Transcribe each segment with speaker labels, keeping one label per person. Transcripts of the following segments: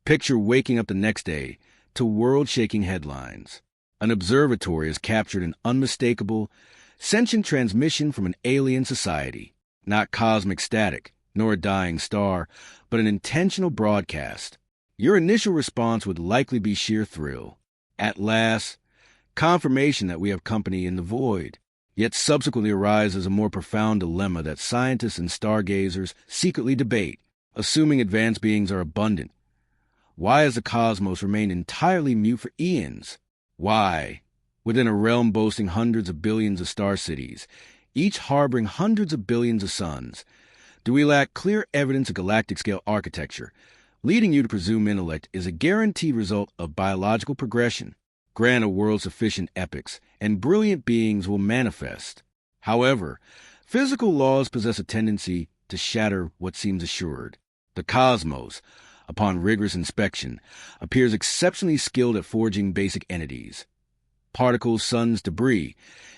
Speaker 1: Picture waking up the next day to world-shaking headlines. An observatory has captured an unmistakable, sentient transmission from an alien society. Not cosmic static, nor a dying star, but an intentional broadcast. Your initial response would likely be sheer thrill. At last, confirmation that we have company in the void. Yet subsequently arises a more profound dilemma that scientists and stargazers secretly debate, assuming advanced beings are abundant. Why has the cosmos remained entirely mute for eons? Why, within a realm boasting hundreds of billions of star cities, each harboring hundreds of billions of suns, do we lack clear evidence of galactic-scale architecture, leading you to presume intellect is a guaranteed result of biological progression? Grant a world-sufficient epochs, and brilliant beings will manifest. However, physical laws possess a tendency to shatter what seems assured. The cosmos, upon rigorous inspection, appears exceptionally skilled at forging basic entities. Particles, suns, debris,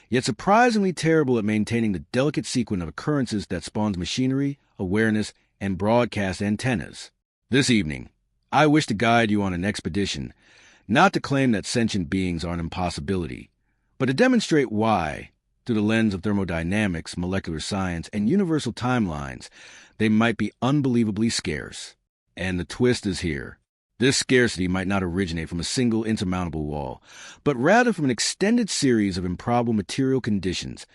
Speaker 1: yet surprisingly terrible at maintaining the delicate sequence of occurrences that spawns machinery, awareness, and broadcast antennas. This evening, I wish to guide you on an expedition, not to claim that sentient beings are an impossibility, but to demonstrate why, through the lens of thermodynamics, molecular science, and universal timelines, they might be unbelievably scarce. And the twist is here. This scarcity might not originate from a single insurmountable wall, but rather from an extended series of improbable material conditions,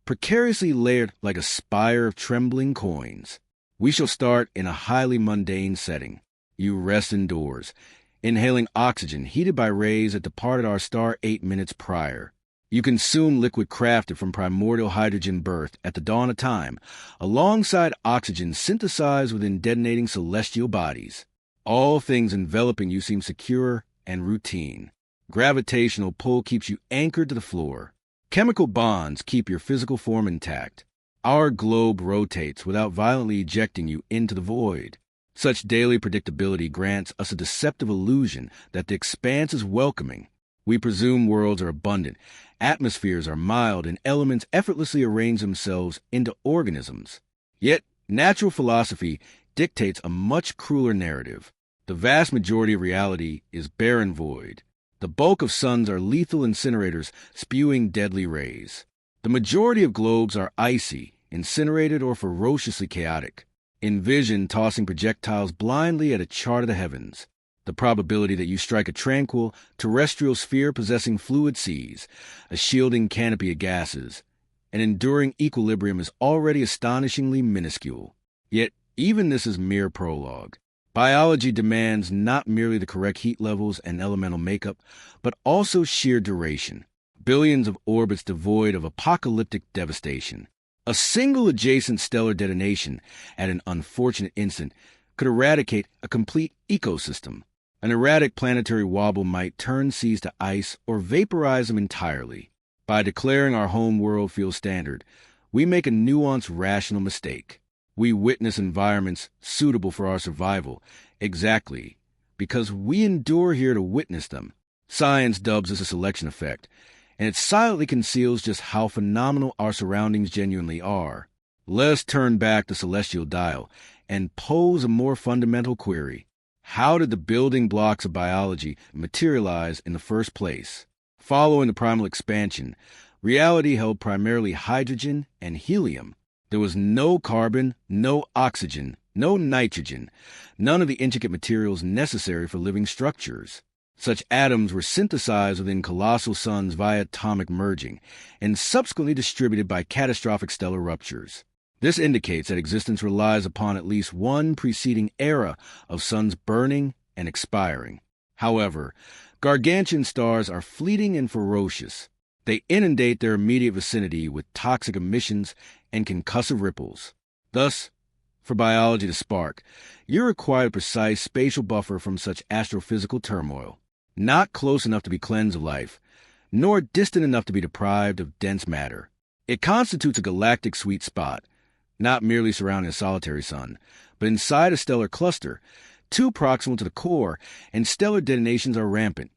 Speaker 1: precariously layered like a spire of trembling coins. We shall start in a highly mundane setting. You rest indoors, inhaling oxygen heated by rays that departed our star 8 minutes prior. You consume liquid crafted from primordial hydrogen birth at the dawn of time, alongside oxygen synthesized within detonating celestial bodies. All things enveloping you seem secure and routine. Gravitational pull keeps you anchored to the floor. Chemical bonds keep your physical form intact. Our globe rotates without violently ejecting you into the void. Such daily predictability grants us a deceptive illusion that the expanse is welcoming. We presume worlds are abundant, atmospheres are mild, and elements effortlessly arrange themselves into organisms. Yet, natural philosophy dictates a much crueler narrative. The vast majority of reality is barren void. The bulk of suns are lethal incinerators spewing deadly rays. The majority of globes are icy, incinerated, or ferociously chaotic. Envision tossing projectiles blindly at a chart of the heavens. The probability that you strike a tranquil, terrestrial sphere possessing fluid seas, a shielding canopy of gases, an enduring equilibrium is already astonishingly minuscule. Yet, even this is mere prologue. Biology demands not merely the correct heat levels and elemental makeup, but also sheer duration. Billions of orbits devoid of apocalyptic devastation. A single adjacent stellar detonation at an unfortunate instant could eradicate a complete ecosystem. An erratic planetary wobble might turn seas to ice or vaporize them entirely. By declaring our home world field standard, we make a nuanced, rational mistake. We witness environments suitable for our survival, exactly because we endure here to witness them. Science dubs this a selection effect, and it silently conceals just how phenomenal our surroundings genuinely are. Let us turn back the celestial dial and pose a more fundamental query. How did the building blocks of biology materialize in the first place? Following the primal expansion, reality held primarily hydrogen and helium. There was no carbon, no oxygen, no nitrogen, none of the intricate materials necessary for living structures. Such atoms were synthesized within colossal suns via atomic merging, and subsequently distributed by catastrophic stellar ruptures. This indicates that existence relies upon at least one preceding era of suns burning and expiring. However, gargantuan stars are fleeting and ferocious. They inundate their immediate vicinity with toxic emissions and concussive ripples. Thus, for biology to spark, you require a precise spatial buffer from such astrophysical turmoil, not close enough to be cleansed of life, nor distant enough to be deprived of dense matter. It constitutes a galactic sweet spot, not merely surrounding a solitary sun, but inside a stellar cluster, too proximal to the core, and stellar detonations are rampant.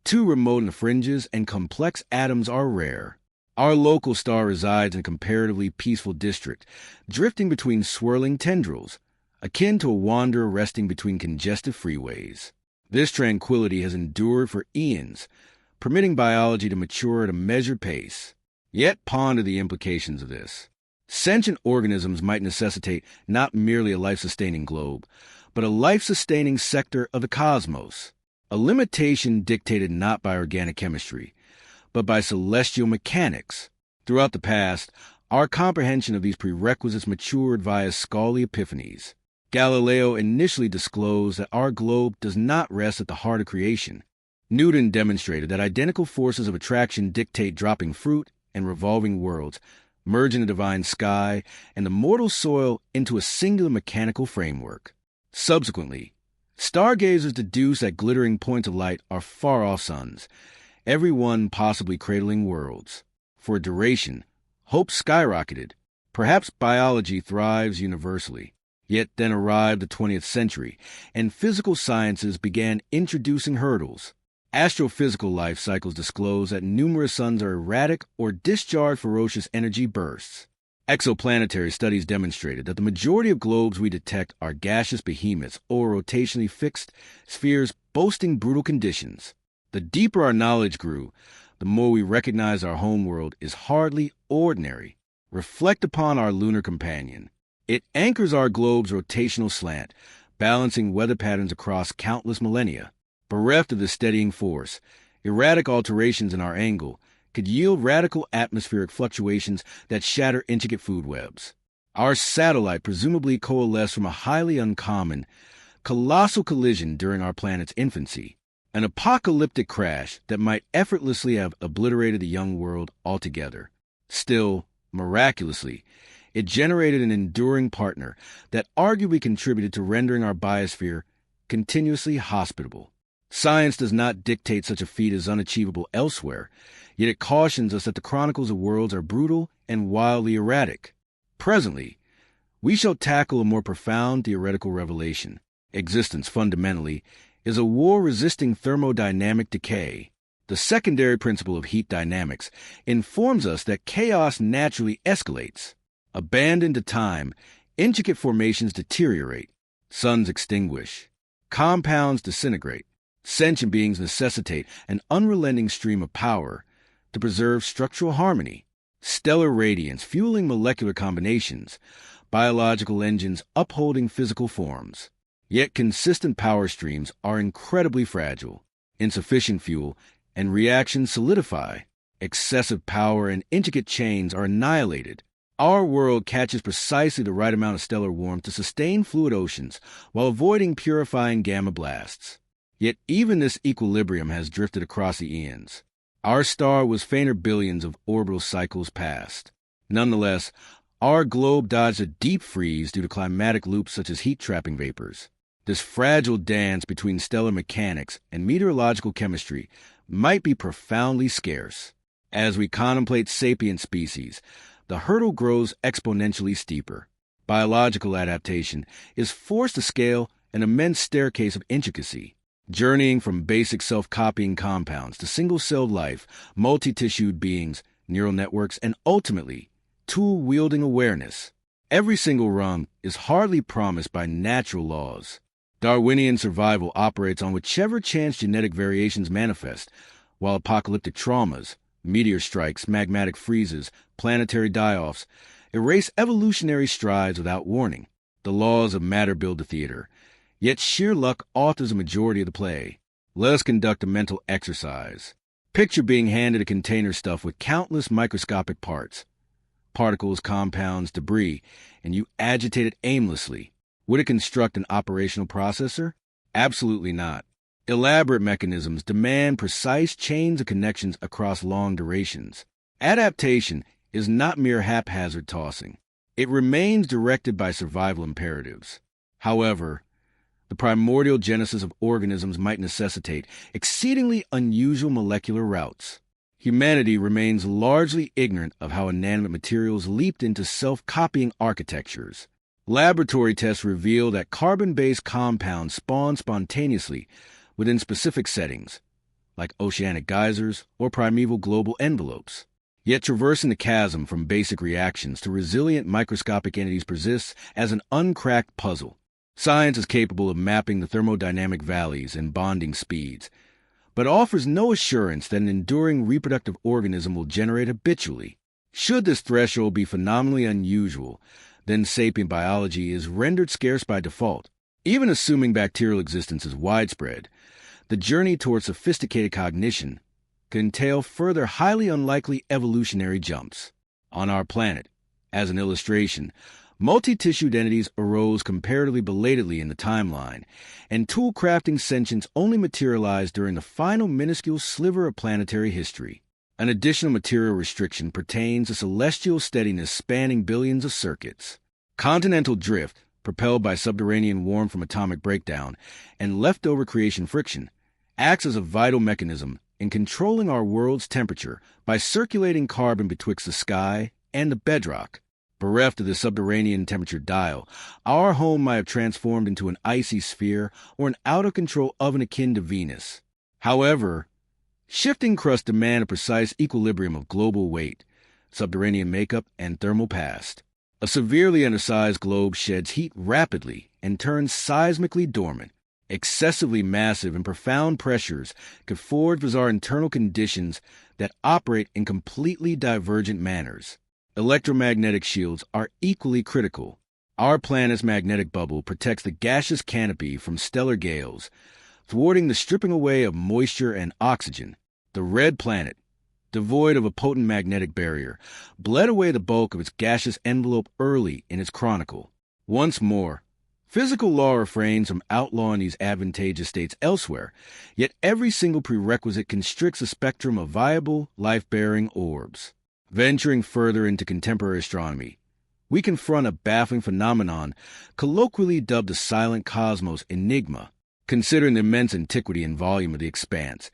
Speaker 1: Too remote in the fringes, and complex atoms are rare. Our local star resides in a comparatively peaceful district, drifting between swirling tendrils, akin to a wanderer resting between congested freeways. This tranquility has endured for eons, permitting biology to mature at a measured pace. Yet ponder the implications of this. Sentient organisms might necessitate not merely a life-sustaining globe, but a life-sustaining sector of the cosmos, a limitation dictated not by organic chemistry, but by celestial mechanics. Throughout the past, our comprehension of these prerequisites matured via scholarly epiphanies. Galileo initially disclosed that our globe does not rest at the heart of creation. Newton demonstrated that identical forces of attraction dictate dropping fruit and revolving worlds, merging the divine sky and the mortal soil into a singular mechanical framework. Subsequently, stargazers deduced that glittering points of light are far-off suns, every one possibly cradling worlds. For a duration, hope skyrocketed. Perhaps biology thrives universally. Yet then arrived the 20th century, and physical sciences began introducing hurdles. Astrophysical life cycles disclose that numerous suns are erratic or discharge ferocious energy bursts. Exoplanetary studies demonstrated that the majority of globes we detect are gaseous behemoths or rotationally fixed spheres boasting brutal conditions. The deeper our knowledge grew, the more we recognize our homeworld is hardly ordinary. Reflect upon our lunar companion. It anchors our globe's rotational slant, balancing weather patterns across countless millennia. Bereft of this steadying force, erratic alterations in our angle could yield radical atmospheric fluctuations that shatter intricate food webs. Our satellite presumably coalesced from a highly uncommon, colossal collision during our planet's infancy, an apocalyptic crash that might effortlessly have obliterated the young world altogether. Still, miraculously, it generated an enduring partner that arguably contributed to rendering our biosphere continuously hospitable. Science does not dictate such a feat as unachievable elsewhere, yet it cautions us that the chronicles of worlds are brutal and wildly erratic. Presently, we shall tackle a more profound theoretical revelation. Existence, fundamentally, is a war-resisting thermodynamic decay. The secondary principle of heat dynamics informs us that chaos naturally escalates. Abandoned to time, intricate formations deteriorate, suns extinguish, compounds disintegrate. Sentient beings necessitate an unrelenting stream of power to preserve structural harmony, stellar radiance fueling molecular combinations, biological engines upholding physical forms. Yet consistent power streams are incredibly fragile. Insufficient fuel and reactions solidify. Excessive power and intricate chains are annihilated. Our world catches precisely the right amount of stellar warmth to sustain fluid oceans while avoiding purifying gamma blasts. Yet even this equilibrium has drifted across the eons. Our star was fainter billions of orbital cycles past. Nonetheless, our globe dodged a deep freeze due to climatic loops such as heat-trapping vapors. This fragile dance between stellar mechanics and meteorological chemistry might be profoundly scarce. As we contemplate sapient species, the hurdle grows exponentially steeper. Biological adaptation is forced to scale an immense staircase of intricacy, journeying from basic self-copying compounds to single-celled life, multi-tissued beings, neural networks, and ultimately, tool-wielding awareness. Every single rung is hardly promised by natural laws. Darwinian survival operates on whichever chance genetic variations manifest, while apocalyptic traumas, meteor strikes, magmatic freezes, planetary die-offs, erase evolutionary strides without warning. The laws of matter build the theater, yet sheer luck authors a majority of the play. Let us conduct a mental exercise. Picture being handed a container stuffed with countless microscopic parts. Particles, compounds, debris, and you agitate it aimlessly. Would it construct an operational processor? Absolutely not. Elaborate mechanisms demand precise chains of connections across long durations. Adaptation is not mere haphazard tossing. It remains directed by survival imperatives. However, the primordial genesis of organisms might necessitate exceedingly unusual molecular routes. Humanity remains largely ignorant of how inanimate materials leaped into self-copying architectures. Laboratory tests reveal that carbon-based compounds spawn spontaneously within specific settings, like oceanic geysers or primeval global envelopes. Yet traversing the chasm from basic reactions to resilient microscopic entities persists as an uncracked puzzle. Science is capable of mapping the thermodynamic valleys and bonding speeds, but offers no assurance that an enduring reproductive organism will generate habitually. Should this threshold be phenomenally unusual, then sapient biology is rendered scarce by default. Even assuming bacterial existence is widespread, the journey towards sophisticated cognition could entail further highly unlikely evolutionary jumps. On our planet, as an illustration, multi-tissued entities arose comparatively belatedly in the timeline, and tool-crafting sentience only materialized during the final minuscule sliver of planetary history. An additional material restriction pertains to celestial steadiness spanning billions of circuits. Continental drift, propelled by subterranean warmth from atomic breakdown and leftover creation friction, acts as a vital mechanism in controlling our world's temperature by circulating carbon betwixt the sky and the bedrock. Bereft of the subterranean temperature dial, our home might have transformed into an icy sphere or an out-of-control oven akin to Venus. However, shifting crusts demand a precise equilibrium of global weight, subterranean makeup, and thermal past. A severely undersized globe sheds heat rapidly and turns seismically dormant. Excessively massive and profound pressures could forge bizarre internal conditions that operate in completely divergent manners. Electromagnetic shields are equally critical. Our planet's magnetic bubble protects the gaseous canopy from stellar gales, thwarting the stripping away of moisture and oxygen. The red planet, devoid of a potent magnetic barrier, bled away the bulk of its gaseous envelope early in its chronicle. Once more, physical law refrains from outlawing these advantageous states elsewhere, yet every single prerequisite constricts the spectrum of viable, life-bearing orbs. Venturing further into contemporary astronomy, we confront a baffling phenomenon colloquially dubbed the silent cosmos enigma. Considering the immense antiquity and volume of the expanse,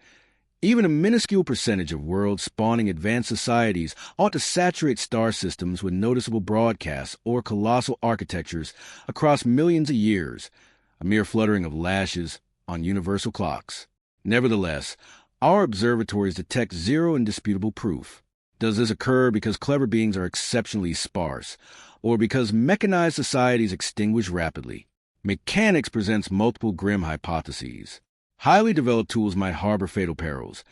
Speaker 1: even a minuscule percentage of worlds spawning advanced societies ought to saturate star systems with noticeable broadcasts or colossal architectures across millions of years, a mere fluttering of lashes on universal clocks. Nevertheless, our observatories detect zero indisputable proof. Does this occur because clever beings are exceptionally sparse, or because mechanized societies extinguish rapidly? Mechanics presents multiple grim hypotheses. Highly developed tools might harbor fatal perils,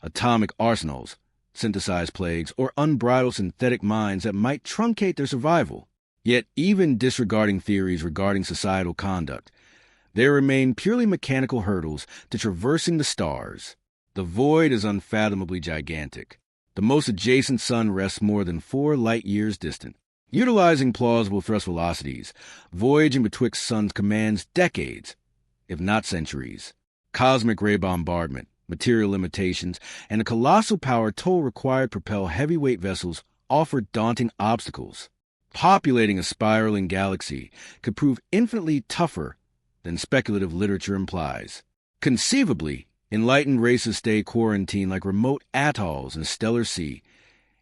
Speaker 1: atomic arsenals, synthesized plagues, or unbridled synthetic minds that might truncate their survival. Yet, even disregarding theories regarding societal conduct, there remain purely mechanical hurdles to traversing the stars. The void is unfathomably gigantic. The most adjacent sun rests more than 4 light-years distant. Utilizing plausible thrust velocities, voyaging betwixt suns commands decades, if not centuries. Cosmic ray bombardment, material limitations, and the colossal power toll required to propel heavyweight vessels offer daunting obstacles. Populating a spiraling galaxy could prove infinitely tougher than speculative literature implies. Conceivably, enlightened races stay quarantined like remote atolls in a stellar sea,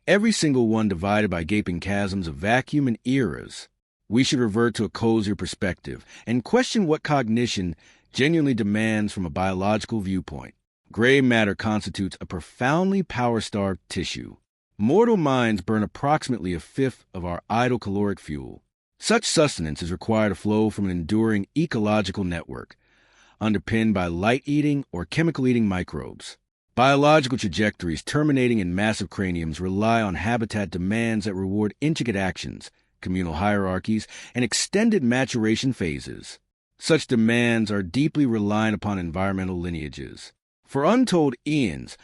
Speaker 1: every single one divided by gaping chasms of vacuum and eras. We should revert to a cozier perspective and question what cognition genuinely demands from a biological viewpoint. Gray matter constitutes a profoundly power-starved tissue. Mortal minds burn approximately a fifth of our idle caloric fuel. Such sustenance is required to flow from an enduring ecological network, underpinned by light-eating or chemical-eating microbes. Biological trajectories terminating in massive craniums rely on habitat demands that reward intricate actions, communal hierarchies, and extended maturation phases. Such demands are deeply reliant upon environmental lineages. For untold eons,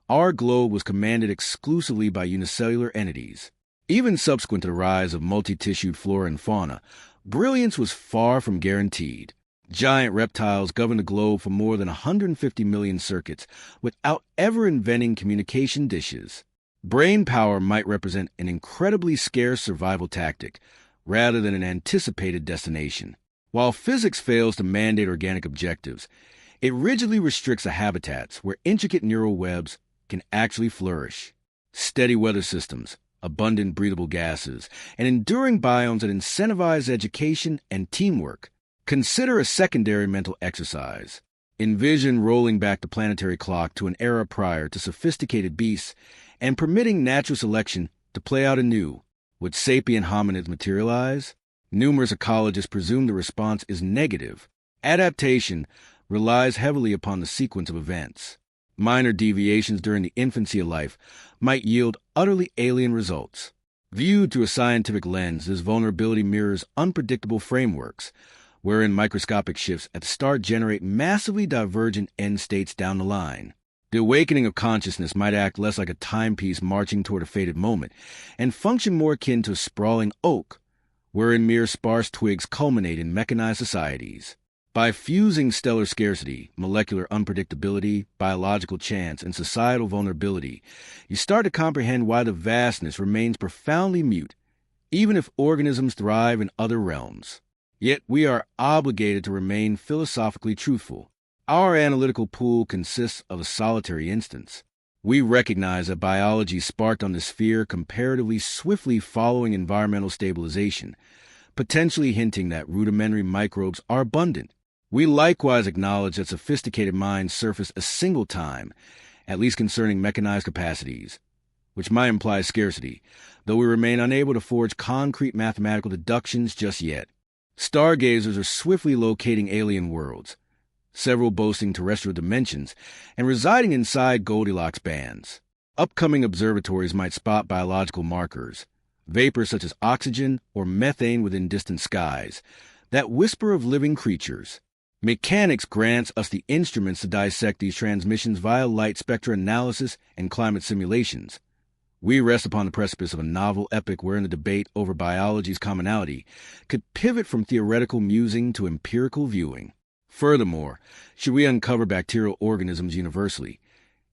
Speaker 1: our globe was commanded exclusively by unicellular entities. Even subsequent to the rise of multi-tissued flora and fauna, brilliance was far from guaranteed. Giant reptiles governed the globe for more than 150 million circuits without ever inventing communication dishes. Brain power might represent an incredibly scarce survival tactic, rather than an anticipated destination. While physics fails to mandate organic objectives, it rigidly restricts the habitats where intricate neural webs can actually flourish. Steady weather systems, abundant breathable gases, and enduring biomes that incentivize education and teamwork. Consider a secondary mental exercise. Envision rolling back the planetary clock to an era prior to sophisticated beasts and permitting natural selection to play out anew. Would sapient hominids materialize? Numerous ecologists presume the response is negative. Adaptation relies heavily upon the sequence of events. Minor deviations during the infancy of life might yield utterly alien results. Viewed through a scientific lens, this vulnerability mirrors unpredictable frameworks, wherein microscopic shifts at the start generate massively divergent end states down the line. The awakening of consciousness might act less like a timepiece marching toward a fated moment, and function more akin to a sprawling oak, wherein mere sparse twigs culminate in mechanized societies. By fusing stellar scarcity, molecular unpredictability, biological chance, and societal vulnerability, you start to comprehend why the vastness remains profoundly mute, even if organisms thrive in other realms. Yet we are obligated to remain philosophically truthful. Our analytical pool consists of a solitary instance. We recognize that biology sparked on this sphere comparatively swiftly following environmental stabilization, potentially hinting that rudimentary microbes are abundant. We likewise acknowledge that sophisticated minds surface a single time, at least concerning mechanized capacities, which might imply scarcity, though we remain unable to forge concrete mathematical deductions just yet. Stargazers are swiftly locating alien worlds, several boasting terrestrial dimensions, and residing inside Goldilocks bands. Upcoming observatories might spot biological markers, vapors such as oxygen or methane within distant skies, that whisper of living creatures. Mechanics grants us the instruments to dissect these transmissions via light spectra analysis and climate simulations. We rest upon the precipice of a novel epoch wherein the debate over biology's commonality could pivot from theoretical musing to empirical viewing. Furthermore, should we uncover bacterial organisms universally,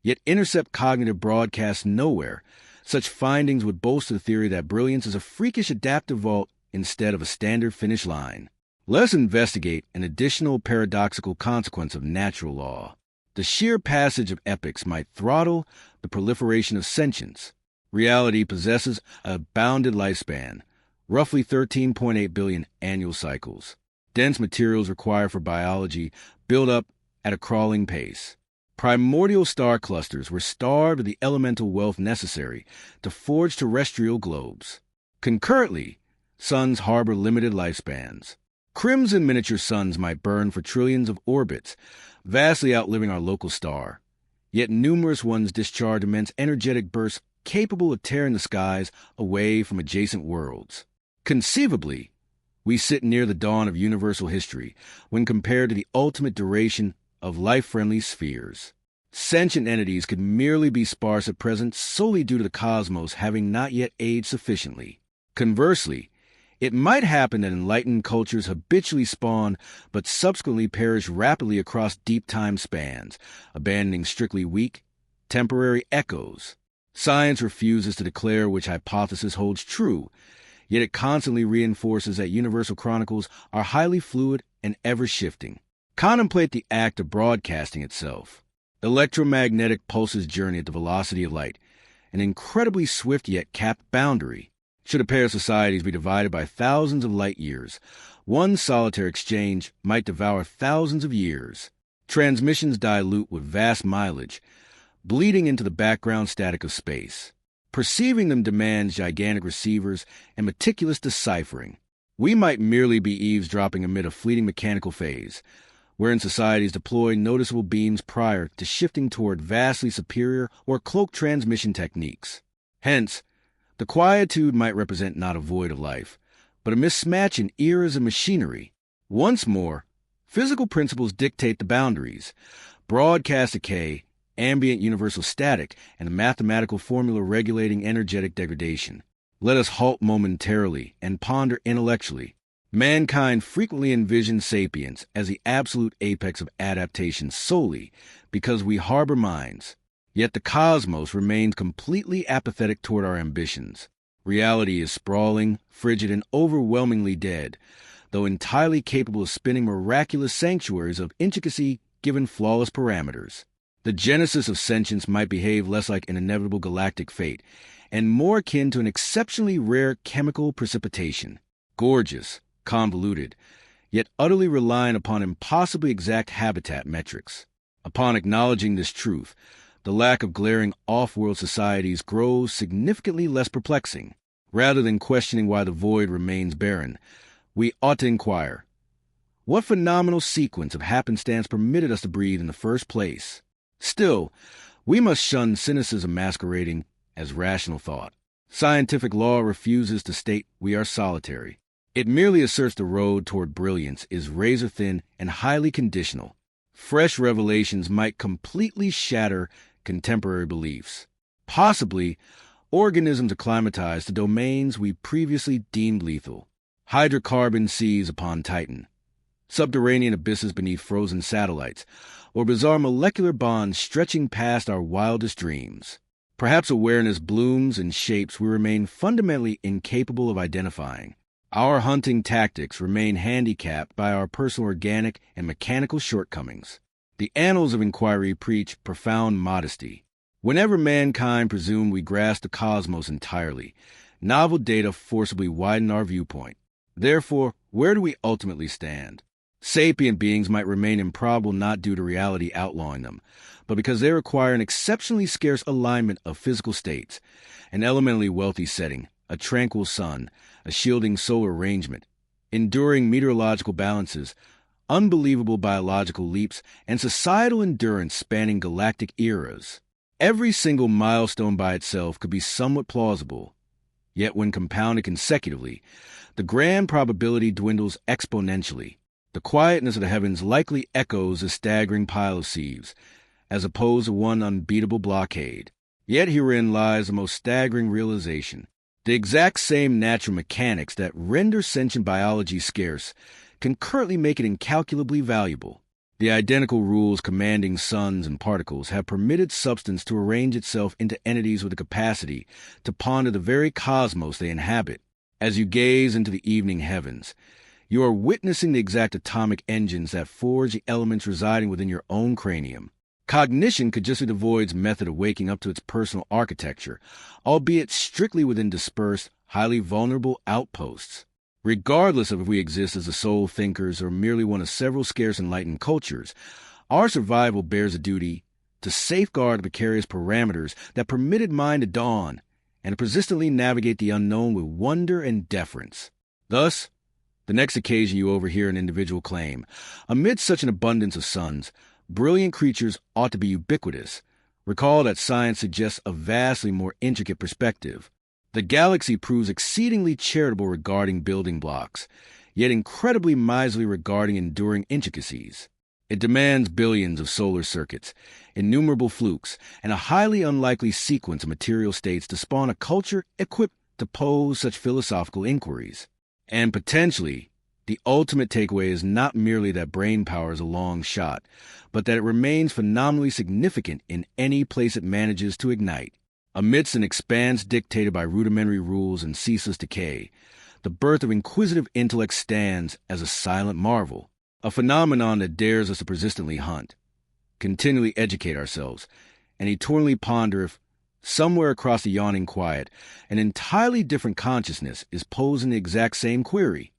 Speaker 1: yet intercept cognitive broadcasts nowhere, such findings would bolster the theory that brilliance is a freakish adaptive vault instead of a standard finish line. Let us investigate an additional paradoxical consequence of natural law. The sheer passage of epochs might throttle the proliferation of sentience. Reality possesses a bounded lifespan, roughly 13.8 billion annual cycles. Dense materials required for biology build up at a crawling pace. Primordial star clusters were starved of the elemental wealth necessary to forge terrestrial globes. Concurrently, suns harbor limited lifespans. Crimson miniature suns might burn for trillions of orbits, vastly outliving our local star. Yet numerous ones discharge immense energetic bursts capable of tearing the skies away from adjacent worlds. Conceivably, we sit near the dawn of universal history when compared to the ultimate duration of life-friendly spheres. Sentient entities could merely be sparse at present solely due to the cosmos having not yet aged sufficiently. Conversely, it might happen that enlightened cultures habitually spawn but subsequently perish rapidly across deep time spans, abandoning strictly weak, temporary echoes. Science refuses to declare which hypothesis holds true, yet it constantly reinforces that universal chronicles are highly fluid and ever-shifting. Contemplate the act of broadcasting itself. Electromagnetic pulses journey at the velocity of light, an incredibly swift yet capped boundary. Should a pair of societies be divided by thousands of light years, one solitary exchange might devour thousands of years. Transmissions dilute with vast mileage, bleeding into the background static of space. Perceiving them demands gigantic receivers and meticulous deciphering. We might merely be eavesdropping amid a fleeting mechanical phase, wherein societies deploy noticeable beams prior to shifting toward vastly superior or cloaked transmission techniques. Hence, the quietude might represent not a void of life, but a mismatch in eras and machinery. Once more, physical principles dictate the boundaries. Broadcast decay, ambient universal static, and a mathematical formula regulating energetic degradation. Let us halt momentarily and ponder intellectually. Mankind frequently envisions sapience as the absolute apex of adaptation solely because we harbor minds. Yet the cosmos remains completely apathetic toward our ambitions. Reality is sprawling, frigid, and overwhelmingly dead, though entirely capable of spinning miraculous sanctuaries of intricacy given flawless parameters. The genesis of sentience might behave less like an inevitable galactic fate, and more akin to an exceptionally rare chemical precipitation. Gorgeous, convoluted, yet utterly reliant upon impossibly exact habitat metrics. Upon acknowledging this truth, the lack of glaring off-world societies grows significantly less perplexing. Rather than questioning why the void remains barren, we ought to inquire, what phenomenal sequence of happenstance permitted us to breathe in the first place? Still, we must shun cynicism masquerading as rational thought. Scientific law refuses to state we are solitary. It merely asserts the road toward brilliance is razor-thin and highly conditional. Fresh revelations might completely shatter contemporary beliefs. Possibly, organisms acclimatized to domains we previously deemed lethal. Hydrocarbon seas upon Titan, subterranean abysses beneath frozen satellites, or bizarre molecular bonds stretching past our wildest dreams. Perhaps awareness blooms in shapes we remain fundamentally incapable of identifying. Our hunting tactics remain handicapped by our personal organic and mechanical shortcomings. The annals of inquiry preach profound modesty. Whenever mankind presumed we grasped the cosmos entirely, novel data forcibly widen our viewpoint. Therefore, where do we ultimately stand? Sapient beings might remain improbable not due to reality outlawing them, but because they require an exceptionally scarce alignment of physical states, an elementally wealthy setting, a tranquil sun, a shielding solar arrangement, enduring meteorological balances, unbelievable biological leaps, and societal endurance spanning galactic eras. Every single milestone by itself could be somewhat plausible, yet when compounded consecutively, the grand probability dwindles exponentially. The quietness of the heavens likely echoes a staggering pile of sieves, as opposed to one unbeatable blockade. Yet herein lies the most staggering realization. The exact same natural mechanics that render sentient biology scarce can currently make it incalculably valuable. The identical rules commanding suns and particles have permitted substance to arrange itself into entities with the capacity to ponder the very cosmos they inhabit. As you gaze into the evening heavens, you are witnessing the exact atomic engines that forge the elements residing within your own cranium. Cognition could just be the void's method of waking up to its personal architecture, albeit strictly within dispersed, highly vulnerable outposts. Regardless of if we exist as the sole thinkers or merely one of several scarce enlightened cultures, our survival bears a duty to safeguard the precarious parameters that permitted mind to dawn and to persistently navigate the unknown with wonder and deference. Thus, the next occasion you overhear an individual claim, amid such an abundance of suns, brilliant creatures ought to be ubiquitous, recall that science suggests a vastly more intricate perspective. The galaxy proves exceedingly charitable regarding building blocks, yet incredibly miserly regarding enduring intricacies. It demands billions of solar circuits, innumerable flukes, and a highly unlikely sequence of material states to spawn a culture equipped to pose such philosophical inquiries. And potentially, the ultimate takeaway is not merely that brain power is a long shot, but that it remains phenomenally significant in any place it manages to ignite. Amidst an expanse dictated by rudimentary rules and ceaseless decay, the birth of inquisitive intellect stands as a silent marvel, a phenomenon that dares us to persistently hunt, continually educate ourselves, and eternally ponder if, somewhere across the yawning quiet, an entirely different consciousness is posing the exact same query.